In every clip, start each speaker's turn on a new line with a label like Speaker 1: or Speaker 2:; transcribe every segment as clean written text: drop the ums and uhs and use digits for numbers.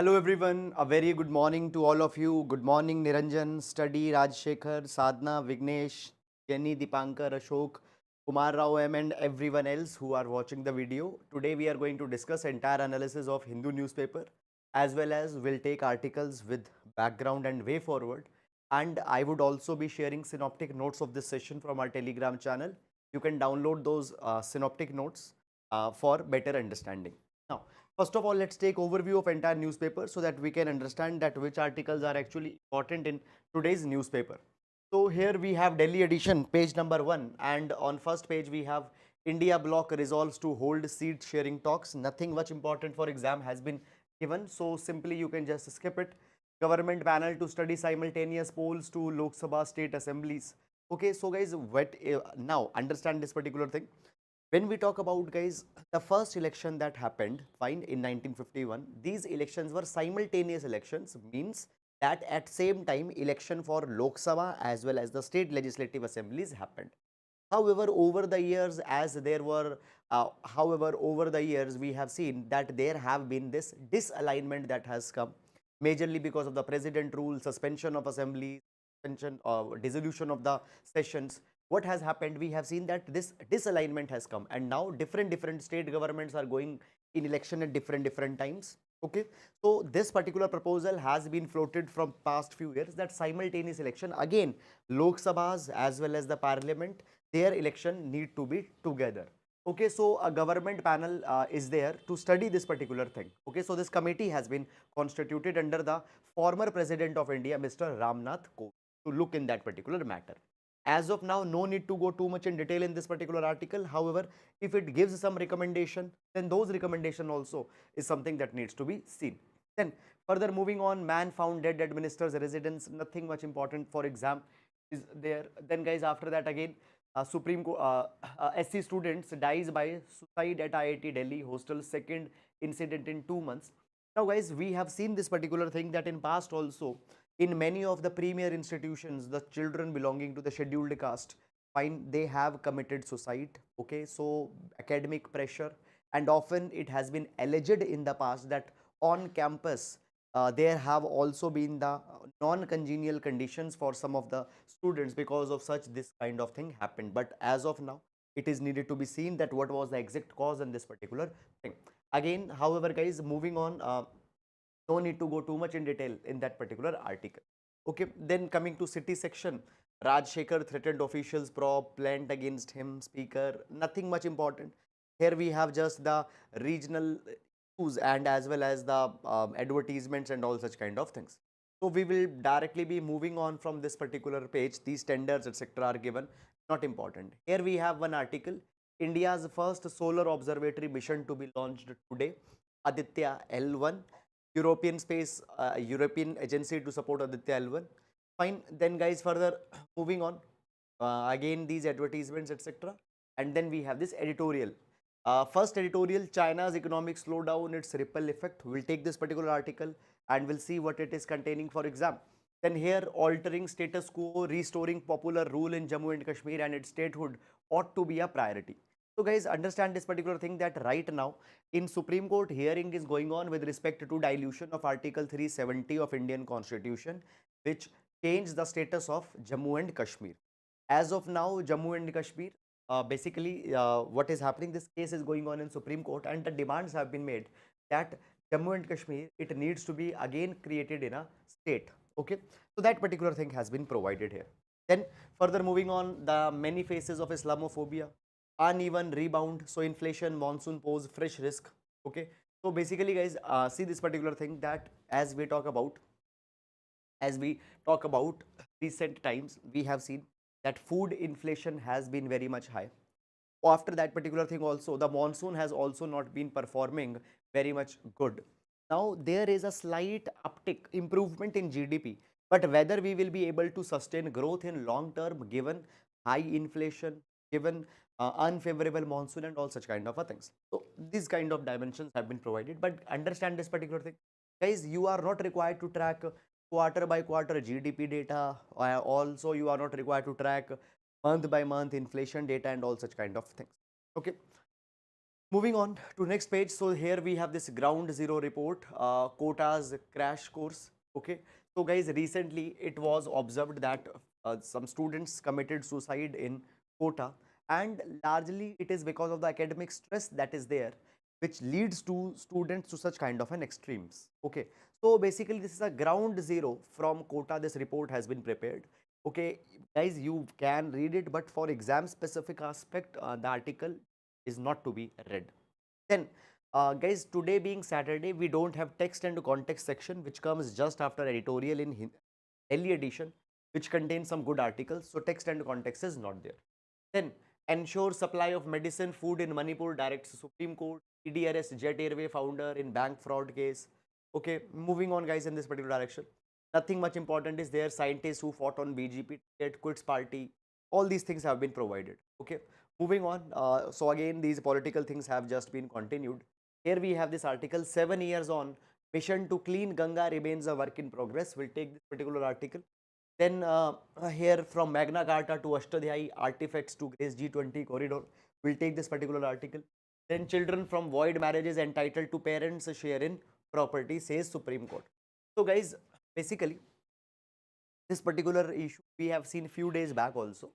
Speaker 1: Hello everyone, a very good morning to all of you. Good morning Niranjan, Study, Rajshekhar, Sadhna, Vignesh, Jenny, Dipankar, Ashok, Kumar Rao M and everyone else who are watching the video. Today we are going to discuss entire analysis of Hindu newspaper as well as we'll take articles with background and way forward. And I would also be sharing synoptic notes of this session from our Telegram channel. You can download those synoptic notes for better understanding. Now, first of all, let's take overview of entire newspaper so that we can understand that which articles are actually important in today's newspaper. So here we have Delhi edition, page number 1, and on first page we have India bloc resolves to hold seat sharing talks. Nothing much important for exam has been given, so simply you can just skip it. Government panel to study simultaneous polls to Lok Sabha state assemblies. Okay, so guys, now understand this particular thing. When we talk about, guys, the first election that happened fine in 1951, these elections were simultaneous elections, means that at same time election for Lok Sabha as well as the state legislative assemblies happened. However, over the years, as there were, however, over the years, we have seen that there have been this disalignment that has come, majorly because of the president rule, suspension of assembly, suspension or dissolution of the sessions. What has happened? We have seen that this disalignment has come, and now different state governments are going in election at different times. Okay, so this particular proposal has been floated from past few years, that simultaneous election again, Lok Sabhas as well as the parliament, their election need to be together. Okay, so a government panel is there to study this particular thing. Okay, so this committee has been constituted under the former president of India, Mr. Ramnath Kovind, to look in that particular matter. As of now, no need to go too much in detail in this particular article. However, if it gives some recommendation, then those recommendation also is something that needs to be seen. Then further moving on, man found dead at minister's residence. Nothing much important for exam is there. Then guys, after that again, Supreme Court, SC students dies by suicide at IIT Delhi hostel, second incident in 2 months. Now guys, we have seen this particular thing that in past also, in many of the premier institutions, the children belonging to the scheduled caste, fine, they have committed suicide. Okay, so academic pressure, and often it has been alleged in the past that on campus there have also been the non-congenial conditions for some of the students, because of such this kind of thing happened. But as of now, it is needed to be seen that what was the exact cause in this particular thing. Again, however, guys, moving on, no need to go too much in detail in that particular article. Okay, then coming to city section, Rajshekhar threatened officials, prop plant against him, speaker, nothing much important. Here we have just the regional issues and as well as the advertisements and all such kind of things. So we will directly be moving on from this particular page. These tenders etc are given, not important. Here we have one article, India's first solar observatory mission to be launched today, Aditya-L1, European space, European agency to support Aditya-L1. Fine. Then guys, further moving on, again these advertisements etc. And then we have this editorial. First editorial, China's economic slowdown, its ripple effect. We'll take this particular article and we'll see what it is containing for exam. Then here, altering status quo, restoring popular rule in Jammu and Kashmir and its statehood ought to be a priority. So guys, understand this particular thing that right now in Supreme Court hearing is going on with respect to dilution of Article 370 of Indian Constitution, which changed the status of Jammu and Kashmir. As of now, Jammu and Kashmir, basically what is happening, this case is going on in Supreme Court and the demands have been made that Jammu and Kashmir, it needs to be again created in a state. Okay, so that particular thing has been provided here. Then further moving on, the many faces of Islamophobia, uneven rebound, so inflation, monsoon pose fresh risk. Okay, so basically guys, see this particular thing that as we talk about recent times, we have seen that food inflation has been very much high. After that particular thing also, the monsoon has also not been performing very much good. Now there is a slight uptick improvement in GDP, but whether we will be able to sustain growth in long term given high inflation, given unfavorable monsoon and all such kind of things. So these kind of dimensions have been provided, but understand this particular thing, guys, you are not required to track quarter by quarter GDP data. Also you are not required to track month by month inflation data and all such kind of things. Okay, Moving on to next page. So here we have this ground zero report, Kota's crash course. Okay. So guys, recently it was observed that some students committed suicide in Kota, and largely it is because of the academic stress that is there, which leads to students to such kind of an extremes. Okay. So basically this is a ground zero from Kota. This report has been prepared. Okay, guys, you can read it, but for exam specific aspect, the article is not to be read. Then, guys, today being Saturday, we don't have text and context section, which comes just after editorial in Delhi edition, which contains some good articles. So, text and context is not there. Then, ensure supply of medicine, food in Manipur directs Supreme Court, EDRS Jet Airway founder in bank fraud case. Okay, moving on, guys, in this particular direction. Nothing much important is there. Scientists who fought on BGP ticket, quits party. All these things have been provided. Okay. Moving on, so again these political things have just been continued. Here we have this article, 7 years on, mission to clean Ganga remains a work in progress. We'll take this particular article. Then here from Magna Carta to Ashtadhyayi artifacts to grace G20 corridor, we'll take this particular article. Then children from void marriages entitled to parents share in property, says Supreme Court. So guys, basically this particular issue we have seen few days back also,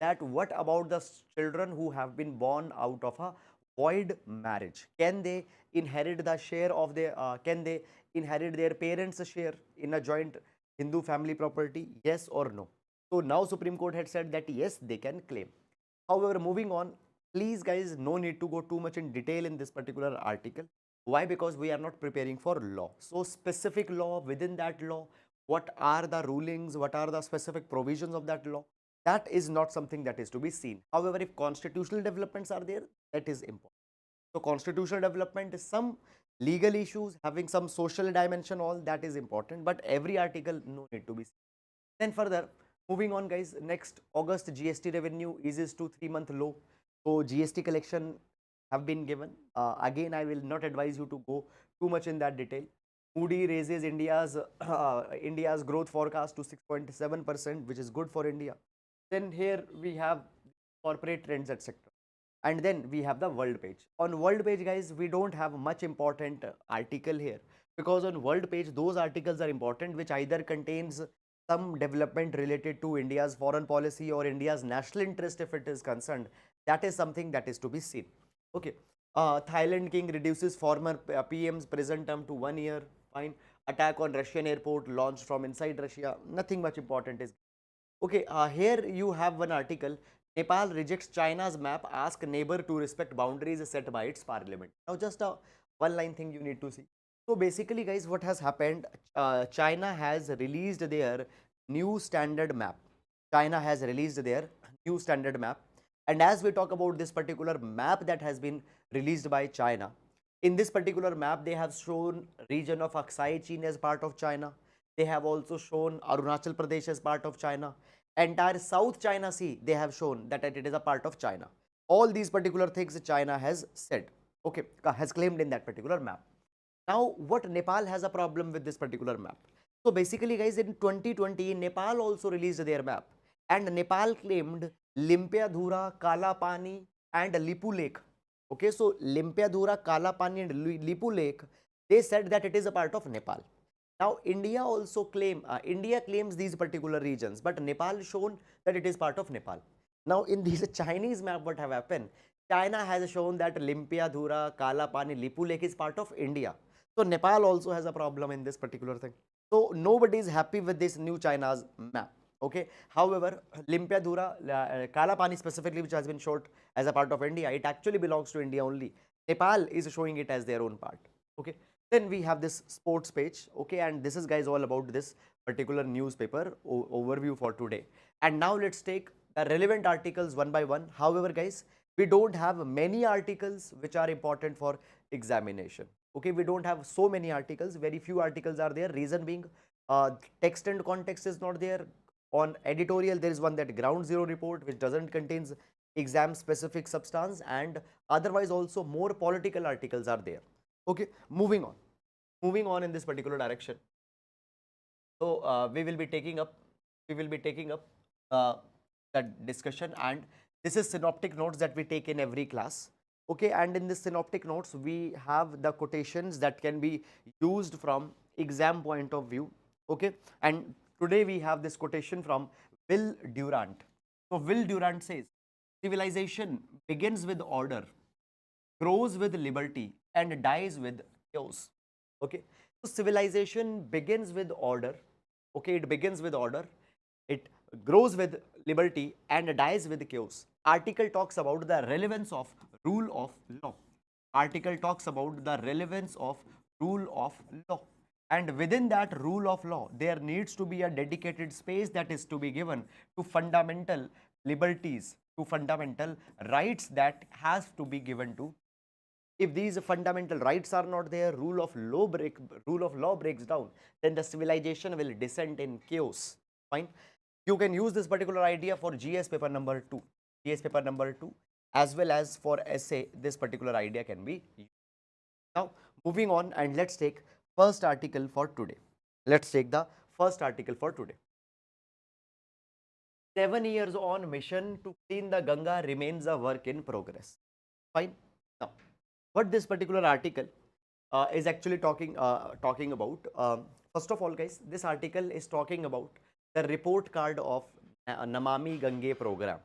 Speaker 1: that what about the children who have been born out of a void marriage? Can they inherit the share of their, can they inherit their parents' share in a joint Hindu family property? Yes or no? So now Supreme Court had said that yes, they can claim. However, moving on, please guys, no need to go too much in detail in this particular article. Why? Because we are not preparing for law. So specific law, within that law, what are the rulings, what are the specific provisions of that law? That is not something that is to be seen. However, if constitutional developments are there, that is important. So constitutional development is some legal issues having some social dimension, all that is important, but every article no need to be seen. Then further, moving on guys, next August GST revenue eases to 3-month low. So GST collection have been given. Again, I will not advise you to go too much in that detail. Moody raises India's growth forecast to 6.7%, which is good for India. Then here we have corporate trends, etc. And then we have the world page. On world page, guys, we don't have much important article here, because on world page those articles are important which either contains some development related to India's foreign policy or India's national interest if it is concerned. That is something that is to be seen. Okay. Thailand king reduces former PM's present term to 1 year. Fine. Attack on Russian airport launched from inside Russia. Nothing much important is. Okay, here you have one article. Nepal rejects China's map, ask neighbor to respect boundaries set by its parliament. Now, just a one line thing you need to see. So, basically, guys, what has happened? China has released their new standard map. China has released their new standard map. And as we talk about this particular map that has been released by China, in this particular map, they have shown region of Aksai Chin as part of China. They have also shown Arunachal Pradesh as part of China. Entire South China Sea, they have shown that it is a part of China. All these particular things China has said, okay, has claimed in that particular map. Now, what Nepal has a problem with this particular map? So basically, guys, in 2020, Nepal also released their map, and Nepal claimed Limpiadhura, Kala Pani, and Lipu Lake. Okay, so Limpiadhura, Kala Pani, and Lipu Lake, they said that it is a part of Nepal. Now, India also India claims these particular regions, but Nepal shown that it is part of Nepal. Now, in this Chinese map, what have happened? China has shown that Limpiadhura, Kala Pani, Lipu Lake is part of India. So, Nepal also has a problem in this particular thing. So, nobody is happy with this new China's map. Okay. However, Limpiadhura, Kala Pani specifically, which has been shown as a part of India, it actually belongs to India only. Nepal is showing it as their own part. Okay. Then we have this sports page. Okay. And this is, guys, all about this particular newspaper overview for today. And now let's take the relevant articles one by one. However, guys, we don't have many articles which are important for examination. Okay. We don't have so many articles. Very few articles are there. Reason being, text and context is not there. On editorial, there is one, that ground zero report, which doesn't contains exam specific substance, and otherwise also more political articles are there. Okay, moving on in this particular direction. So we will be taking up that discussion, and this is synoptic notes that we take in every class. Okay, and in this synoptic notes, we have the quotations that can be used from exam point of view. Okay, and today we have this quotation from Will Durant. So Will Durant says, civilization begins with order, grows with liberty, and dies with chaos. Okay, so civilization begins with order. Okay, it begins with order, it grows with liberty, and dies with chaos. Article talks about the relevance of rule of law. Article talks about the relevance of rule of law. And within that rule of law, there needs to be a dedicated space that is to be given to fundamental liberties, to fundamental rights that has to be given to. If these fundamental rights are not there, rule of law breaks down, then the civilization will descend in chaos. Fine. You can use this particular idea for GS paper number 2. GS paper number 2, as well as for essay, this particular idea can be used. Now, moving on, and let's take first article for today. Let's take the first article for today. 7 years on mission to clean the Ganga remains a work in progress. Fine. Now, what this particular article is actually talking about. First of all, guys, this article is talking about the report card of Namami Gange program.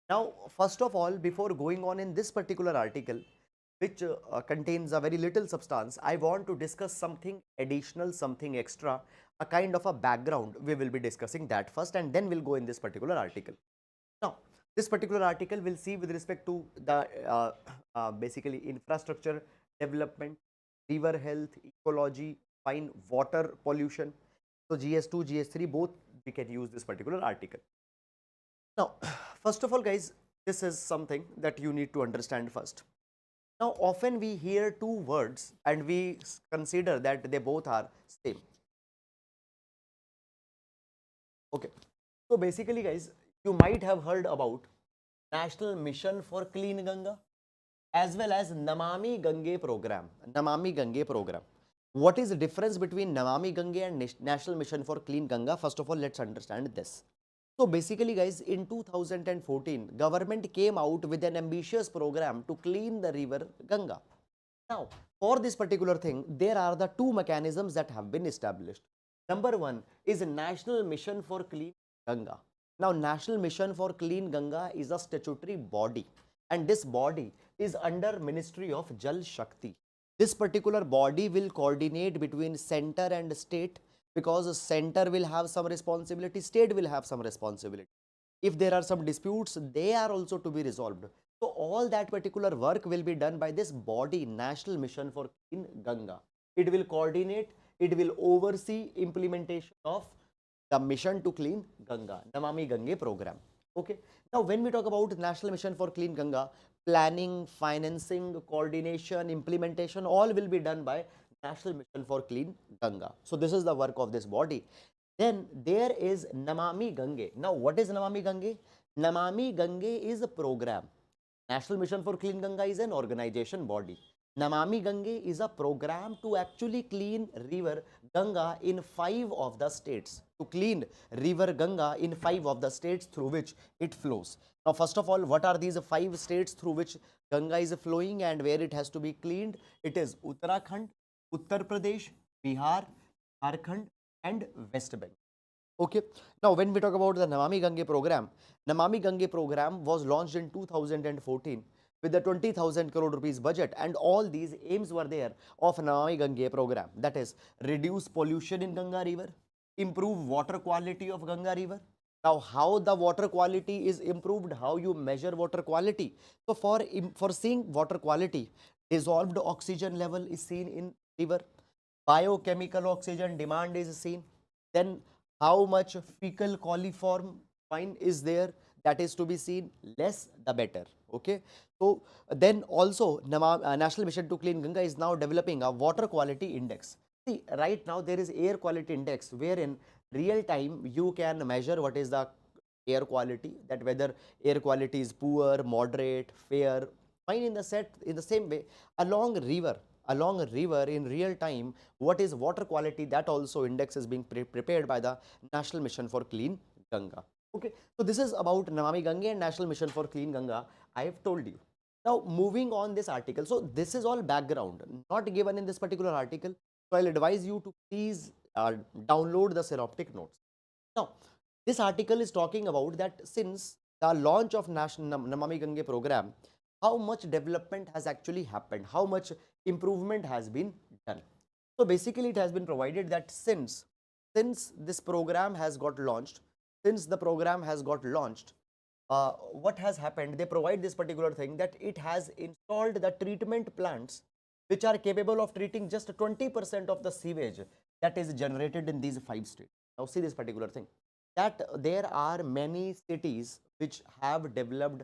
Speaker 1: Now, first of all, before going on in this particular article, which contains a very little substance, I want to discuss something additional, something extra, a kind of a background. We will be discussing that first, and then we'll go in this particular article. Now, this particular article will see with respect to the basically infrastructure development, river health, ecology, fine, water pollution. So GS2, GS3, both we can use this particular article. Now, first of all, guys, this is something that you need to understand first. Now, often we hear two words and we consider that they both are same. Okay. So basically, guys, you might have heard about National Mission for Clean Ganga as well as Namami Gange program. Namami Gange program. What is the difference between Namami Gange and National Mission for Clean Ganga? First of all, let's understand this. So basically, guys, in 2014, government came out with an ambitious program to clean the river Ganga. Now, for this particular thing, there are the two mechanisms that have been established. Number one is a National Mission for Clean Ganga. Now, National Mission for Clean Ganga is a statutory body, and this body is under Ministry of Jal Shakti. This particular body will coordinate between center and state, because center will have some responsibility, state will have some responsibility. If there are some disputes, they are also to be resolved. So all that particular work will be done by this body, National Mission for Clean Ganga. It will coordinate, it will oversee implementation of the mission to clean Ganga, Namami Gange program. Okay. Now, when we talk about National Mission for Clean Ganga, planning, financing, coordination, implementation, all will be done by National Mission for Clean Ganga. So this is the work of this body. Then there is Namami Gange. Now, what is Namami Gange? Namami Gange is a program. National Mission for Clean Ganga is an organization body. Namami Gange is a program to actually clean river Ganga in 5 of the states. To clean river Ganga in 5 of the states through which it flows. Now, first of all, what are these 5 states through which Ganga is flowing and where it has to be cleaned? It is Uttarakhand, Uttar Pradesh, Bihar, Jharkhand, and West Bengal. Okay. Now, when we talk about the Namami Gange program was launched in 2014 with a 20,000 crore rupees budget, and all these aims were there of Namami Gange program. That is, reduce pollution in Ganga river, improve water quality of Ganga river. Now, how the water quality is improved, how you measure water quality? So, for seeing water quality, dissolved oxygen level is seen in river, biochemical oxygen demand is seen, then how much fecal coliform fine is there, that is to be seen, less the better. Okay. So then also National Mission to Clean Ganga is now developing a water quality index. See, right now there is air quality index, wherein real time you can measure what is the air quality, that whether air quality is poor, moderate, fair, fine. In the same way, along a river in real time, what is water quality, that also index is being prepared by the National Mission for Clean Ganga. Okay, so this is about Namami Gange and National Mission for Clean Ganga. I have told you. Now, moving on this article. So, this is all background, not given in this particular article. So, I'll advise you to please download the synoptic notes. Now, this article is talking about that since the launch of National Namami Gange program, how much development has actually happened, how much improvement has been done. So, basically, it has been provided that since this program has got launched, what has happened, they provide this particular thing that it has installed the treatment plants which are capable of treating just 20% of the sewage that is generated in these 5 states. Now see this particular thing, that there are many cities which have developed,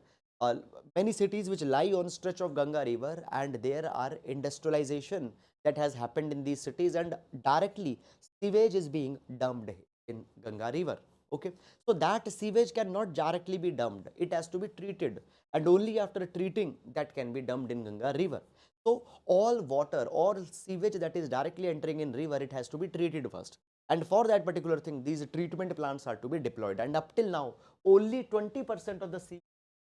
Speaker 1: many cities which lie on stretch of Ganga river, and there are industrialization that has happened in these cities, and directly sewage is being dumped in Ganga river. Okay, so that sewage cannot directly be dumped, it has to be treated, and only after treating that can be dumped in Ganga river. So all water, all sewage that is directly entering in river, it has to be treated first, and for that particular thing these treatment plants are to be deployed, and up till now only 20% of the sea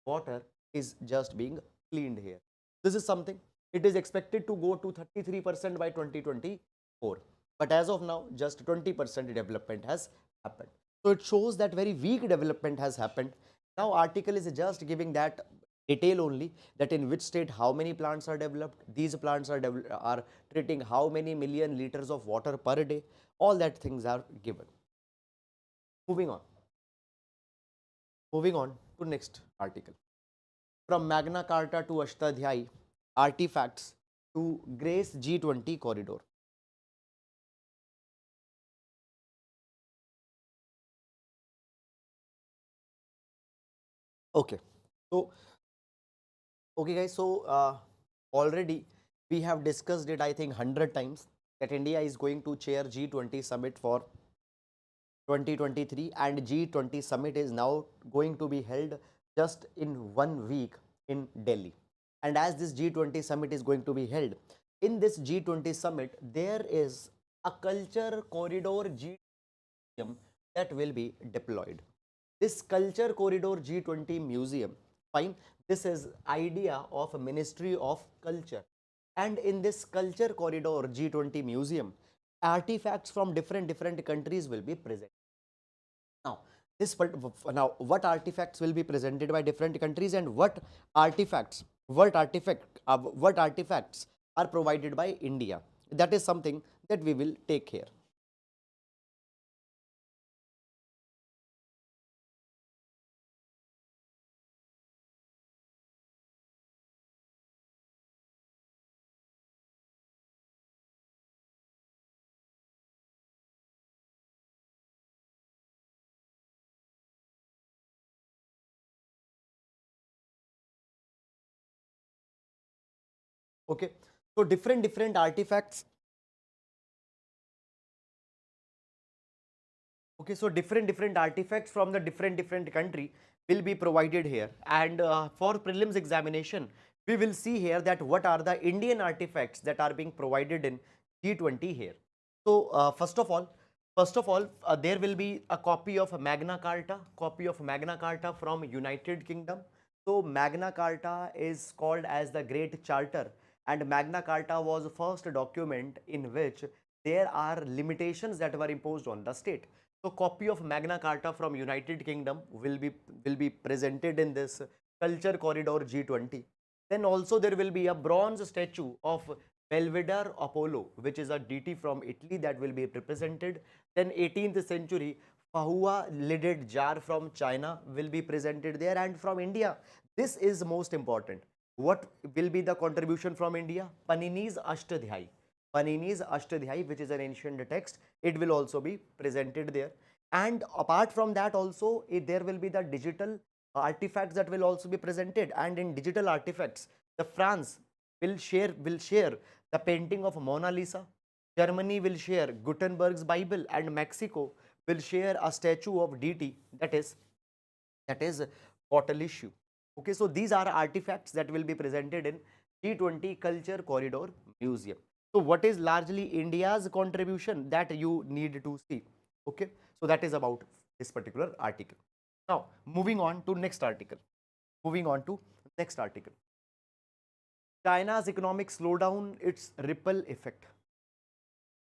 Speaker 1: water is just being cleaned here. This is something, it is expected to go to 33% by 2024, but as of now just 20% development has happened. So it shows that very weak development has happened. Now article is just giving that detail only, that in which state how many plants are developed, these plants are treating how many million liters of water per day, all that things are given. Moving on. Moving on to next article. From Magna Carta to Ashtadhyayi, artifacts to grace G20 corridor. Okay, so okay guys, so already we have discussed it I think 100 times that India is going to chair G20 summit for 2023, and G20 summit is now going to be held just in 1 week in Delhi. And as this G20 summit is going to be held, in this G20 summit there is a culture corridor G that will be deployed. This culture corridor G20 museum, fine, this is idea of a Ministry of Culture, and in this culture corridor G20 museum, artifacts from different countries will be present. Now this now what artifacts will be presented by different countries, and what artifacts are provided by India, that is something that we will take here. Okay, so different artifacts. Okay, so different artifacts from the different country will be provided here, and for prelims examination we will see here that what are the Indian artifacts that are being provided in G20 here. So first of all, there will be a copy of Magna Carta from United Kingdom. So Magna Carta is called as the Great Charter, and Magna Carta was the first document in which there are limitations that were imposed on the state. So copy of Magna Carta from United Kingdom will be presented in this Culture Corridor G20. Then also there will be a bronze statue of Belvedere Apollo, which is a deity from Italy, that will be represented. Then 18th century Pahua lidded jar from China will be presented there, and from India, this is most important. What will be the contribution from India? Panini's Ashtadhyayi. Panini's Ashtadhyayi, which is an ancient text, it will also be presented there. And apart from that also, there will be the digital artifacts that will also be presented, and in digital artifacts, the France will share the painting of Mona Lisa, Germany will share Gutenberg's Bible, and Mexico will share a statue of deity, that is bottle issue. Okay, so these are artifacts that will be presented in G20 Culture Corridor Museum. So what is largely India's contribution that you need to see? Okay, so that is about this particular article. Now moving on to next article. China's economic slowdown, its ripple effect.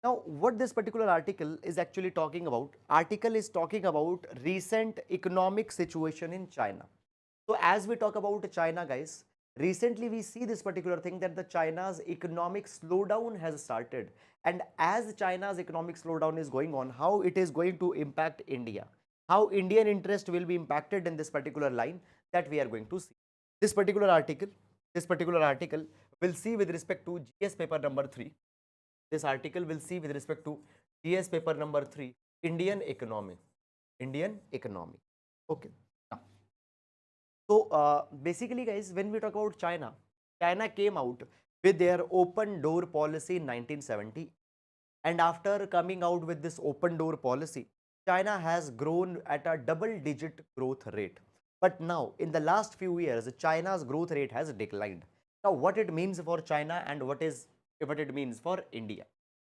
Speaker 1: Now, what this particular article is actually talking about, article is talking about recent economic situation in China. So as we talk about China, guys, recently we see this particular thing that the China's economic slowdown has started. And as China's economic slowdown is going on, how it is going to impact India, how Indian interest will be impacted in this particular line, that we are going to see. This particular article, this particular article will see with respect to GS paper number 3. This article will see with respect to GS paper number 3, Indian economy. Indian economy. Okay. Now, so basically, guys, when we talk about China, China came out with their open door policy in 1970. And after coming out with this open door policy, China has grown at a double-digit growth rate. But now, in the last few years, China's growth rate has declined. Now, what it means for China and what it means for India.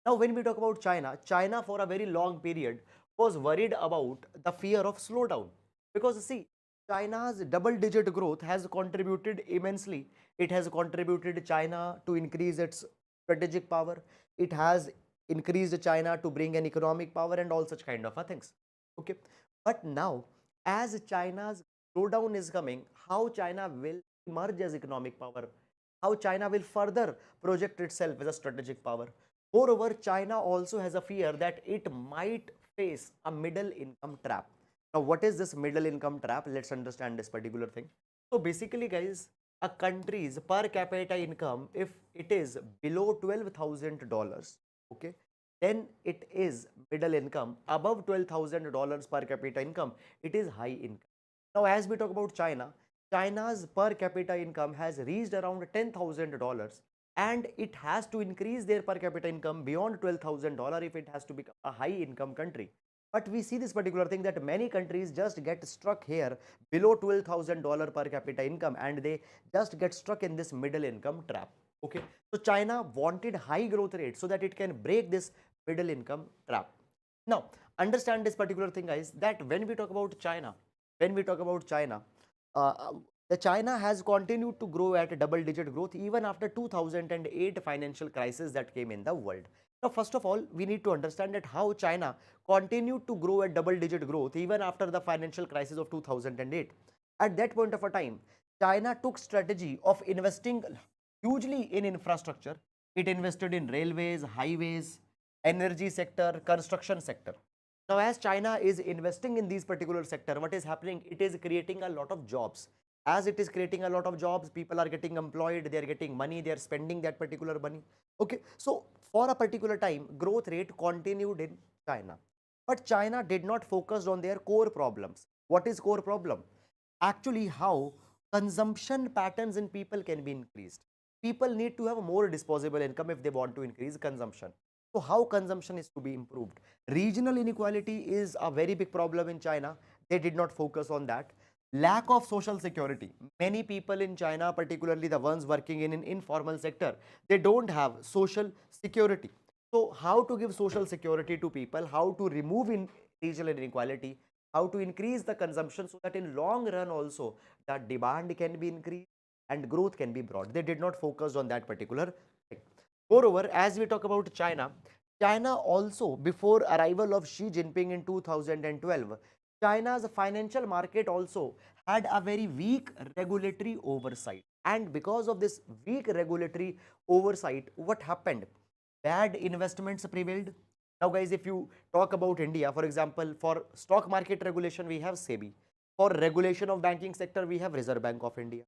Speaker 1: Now, when we talk about China, China for a very long period was worried about the fear of slowdown. Because see, China's double-digit growth has contributed immensely. It has contributed China to increase its strategic power. It has increased China to bring an economic power and all such kind of things. Okay. But now, as China's slowdown is coming, how China will emerge as economic power, how China will further project itself as a strategic power. Moreover, China also has a fear that it might face a middle income trap. Now, what is this middle income trap? Let's understand this particular thing. So basically, guys, a country's per capita income, if it is below $12,000, okay, then it is middle income. Above $12,000 per capita income, it is high income. Now, as we talk about China, China's per capita income has reached around $10,000, and it has to increase their per capita income beyond $12,000 if it has to become a high income country. But we see this particular thing that many countries just get stuck here below $12,000 per capita income, and they just get stuck in this middle income trap. Okay. So China wanted high growth rate so that it can break this middle income trap. Now, understand this particular thing, guys, that when we talk about China, the China has continued to grow at a double-digit growth even after 2008 financial crisis that came in the world. Now, first of all, we need to understand that how China continued to grow at double-digit growth even after the financial crisis of 2008. At that point of a time, China took strategy of investing hugely in infrastructure. It invested in railways, highways, energy sector, construction sector. Now, as China is investing in these particular sector, what is happening? It is creating a lot of jobs. As it is creating a lot of jobs, people are getting employed, they are getting money, they are spending that particular money. Okay, so for a particular time, growth rate continued in China. But China did not focus on their core problems. What is core problem? Actually, how consumption patterns in people can be increased. People need to have more disposable income if they want to increase consumption. So how consumption is to be improved? Regional inequality is a very big problem in China. They did not focus on that. Lack of social security. Many people in China, particularly the ones working in an informal sector, they don't have social security. So how to give social security to people, how to remove regional inequality, how to increase the consumption so that in long run also the demand can be increased and growth can be brought. They did not focus on that particular thing. Moreover, as we talk about China, China also, before arrival of Xi Jinping in 2012, China's financial market also had a very weak regulatory oversight. And because of this weak regulatory oversight, what happened? Bad investments prevailed. Now, guys, if you talk about India, for example, for stock market regulation, we have SEBI. For regulation of banking sector, we have Reserve Bank of India.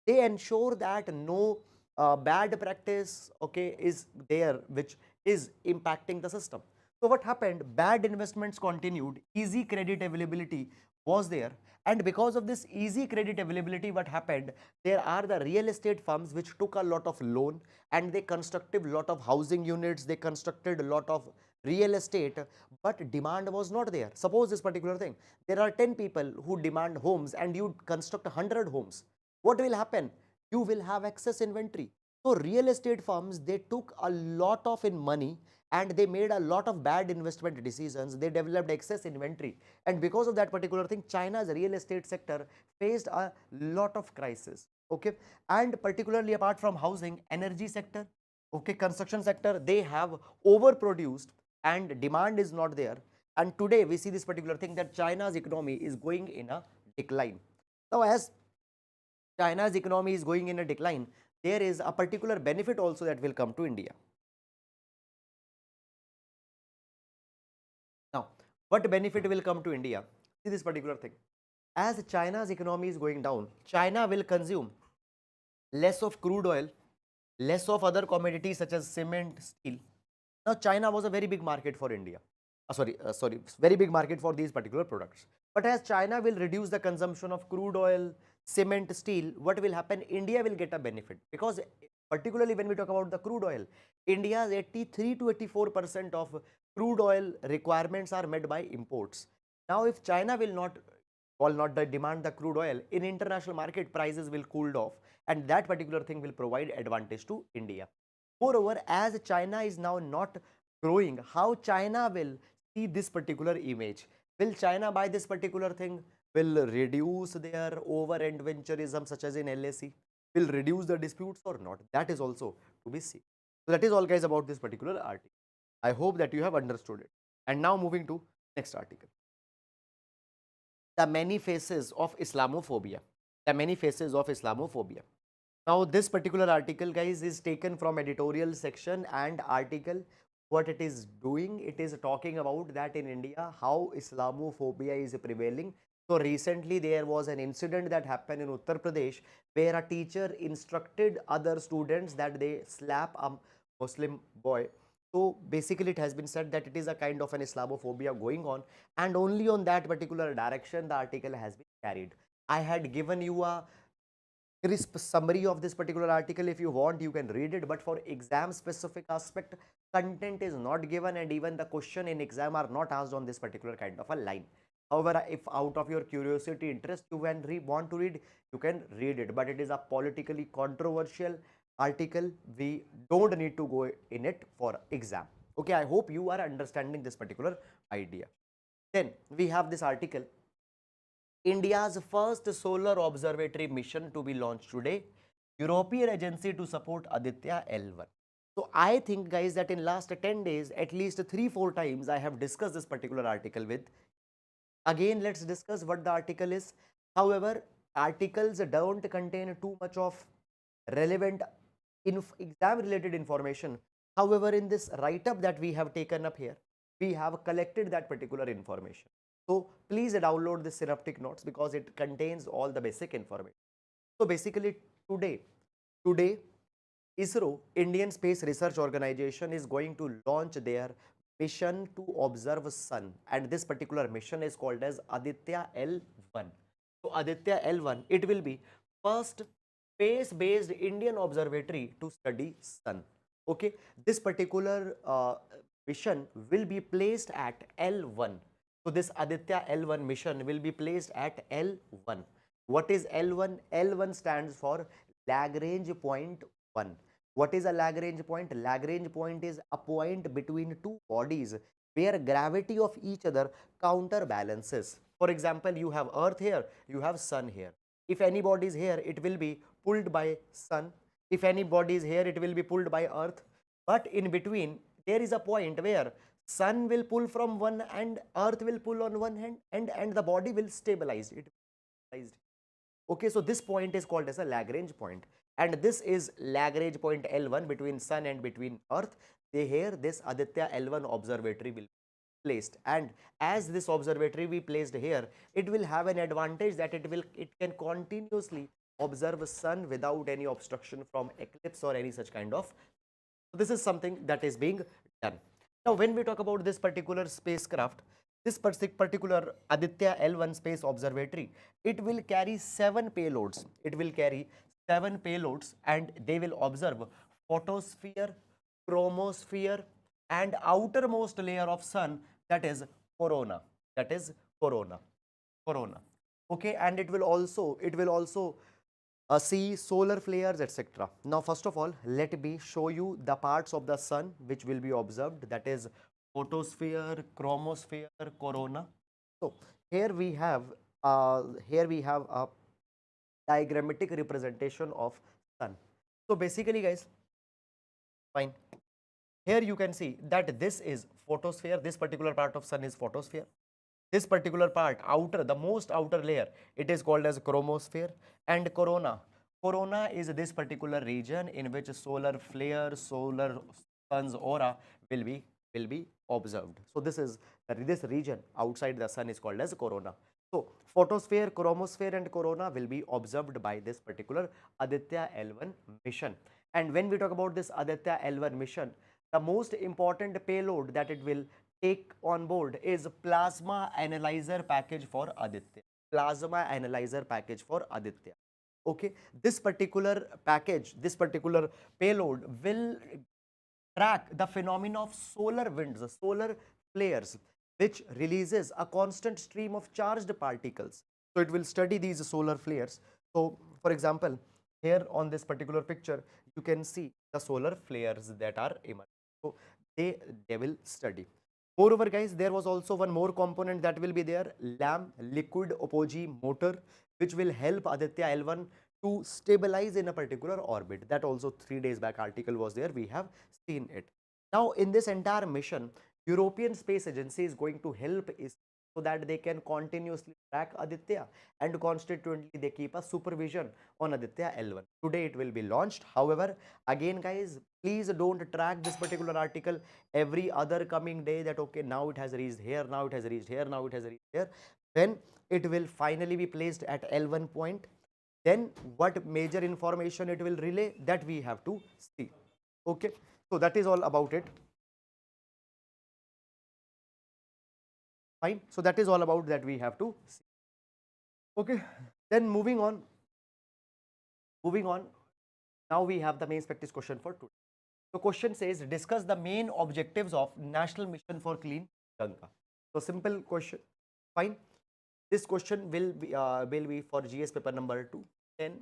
Speaker 1: They ensure that no bad practice, okay, is there which is impacting the system. So what happened? Bad investments continued, easy credit availability was there, and because of this easy credit availability, what happened? There are the real estate firms which took a lot of loan and they constructed a lot of housing units, they constructed a lot of real estate, but demand was not there. Suppose this particular thing, there are 10 people who demand homes and you construct 100 homes. What will happen? You will have excess inventory. So real estate firms, they took a lot of money and they made a lot of bad investment decisions. They developed excess inventory, and because of that particular thing, China's real estate sector faced a lot of crisis. Okay, and particularly apart from housing, energy sector, okay, construction sector, they have overproduced and demand is not there. And today we see this particular thing that China's economy is going in a decline. Now, as China's economy is going in a decline, there is a particular benefit also that will come to India. Now, what benefit will come to India? See this particular thing. As China's economy is going down, China will consume less of crude oil, less of other commodities such as cement, steel. Now, China was a very big market for India. Very big market for these particular products. But as China will reduce the consumption of crude oil, cement, steel, what will happen? India will get a benefit, because particularly when we talk about the crude oil, India's 83 to 84% of crude oil requirements are met by imports. Now, if China will not demand the crude oil in international market, prices will cool off, and that particular thing will provide advantage to India. Moreover, as China is now not growing, how China will see this particular image? Will China buy this particular thing? Will reduce their over adventurism such as in LAC? Will reduce the disputes or not? That is also to be seen. So that is all, guys, about this particular article. I hope that you have understood it. And now moving to next article. The many faces of Islamophobia. The many faces of Islamophobia. Now, this particular article, guys, is taken from editorial section, and article, what it is doing, it is talking about that in India, how Islamophobia is prevailing. So, recently there was an incident that happened in Uttar Pradesh where a teacher instructed other students that they slap a Muslim boy. So, basically it has been said that it is a kind of an Islamophobia going on, and only on that particular direction the article has been carried. I had given you a crisp summary of this particular article. If you want, you can read it, but for exam specific aspect, content is not given, and even the question in exam are not asked on this particular kind of a line. However, if out of your curiosity interest you want to read, you can read it, but it is a politically controversial article. We don't need to go in it for exam. Okay, I hope you are understanding this particular idea. Then we have this article, India's first solar observatory mission to be launched today, European agency to support Aditya-L1. So I think, guys, that in last 10 days, at least 3-4 times I have discussed this particular article with. Again, let's discuss what the article is. However, articles don't contain too much of relevant exam related information. However, in this write-up that we have taken up here, we have collected that particular information. So please download the synoptic notes because it contains all the basic information. So basically today ISRO, Indian Space Research Organization, is going to launch their mission to observe sun, and this particular mission is called as Aditya-L1. So Aditya-L1, it will be first space-based Indian observatory to study sun. Okay, this particular mission will be placed at L1. So this Aditya-L1 mission will be placed at L1. What is L1? L1 stands for Lagrange point 1. What is a Lagrange point? Lagrange point is a point between two bodies where gravity of each other counterbalances. For example, you have Earth here, you have Sun here. If any body is here, it will be pulled by Sun. If any body is here, it will be pulled by Earth. But in between, there is a point where Sun will pull from one and Earth will pull on one hand, and the body will stabilize. It stabilized. Okay, so this point is called as a Lagrange point, and this is Lagrange point L1 between Sun and between Earth. Here this Aditya-L1 observatory will be placed, and as this observatory we placed here, it will have an advantage that it can continuously observe the sun without any obstruction from eclipse or any such kind of. So this is something that is being done. Now, when we talk about this particular spacecraft, this particular Aditya-L1 space observatory, it will carry 7 payloads. It will carry 7 payloads, and they will observe photosphere, chromosphere, and outermost layer of sun, that is corona. That is corona. Okay, and it will also see solar flares, etc. Now, first of all, let me show you the parts of the sun which will be observed, that is photosphere, chromosphere, corona. So here we have a diagrammatic representation of sun. So basically guys, fine, here you can see that this is photosphere, this particular part of sun is photosphere. This particular part, outer, the most outer layer, it is called as chromosphere. And corona, corona is this particular region in which solar flare, solar sun's aura will be observed. So this is this region outside the sun is called as corona. So photosphere, chromosphere and corona will be observed by this particular Aditya-L1 mission. And when we talk about this Aditya-L1 mission, the most important payload that it will take on board is plasma analyzer package for Aditya. Plasma analyzer package for Aditya. Okay, this particular package, this particular payload will track the phenomena of solar winds, solar flares, which releases a constant stream of charged particles. So it will study these solar flares. So for example, here on this particular picture, you can see the solar flares that are emerging. So they will study. Moreover, guys, there was also one more component that will be there, LAM, liquid apogee motor, which will help Aditya-L1 to stabilize in a particular orbit. That also 3 days back article was there. We have seen it. Now, in this entire mission, European Space Agency is going to help is so that they can continuously track Aditya, and constantly they keep a supervision on Aditya-L1. Today it will be launched. However, again guys, please don't track this particular article every other coming day that okay, now it has reached here, now it has reached here, now it has reached here. Then it will finally be placed at L1 point. Then what major information it will relay, that we have to see. Okay, so that is all about it. Fine. So that is all about that we have to see. Okay, then moving on. Now we have the main practice question for today. The question says, discuss the main objectives of National Mission for Clean Ganga. So simple question. Fine. This question will be for GS paper number 2. Then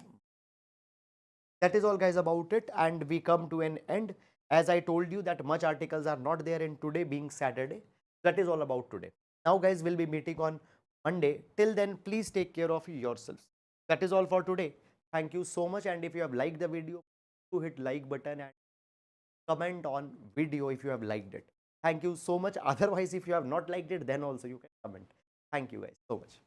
Speaker 1: that is all guys about it, and we come to an end. As I told you that much articles are not there in today being Saturday. That is all about today. Now guys, we'll be meeting on Monday. Till then, please take care of yourselves. That is all for today. Thank you so much, and if you have liked the video, to hit like button and comment on video if you have liked it. Thank you so much. Otherwise, if you have not liked it, then also you can comment. Thank you guys so much.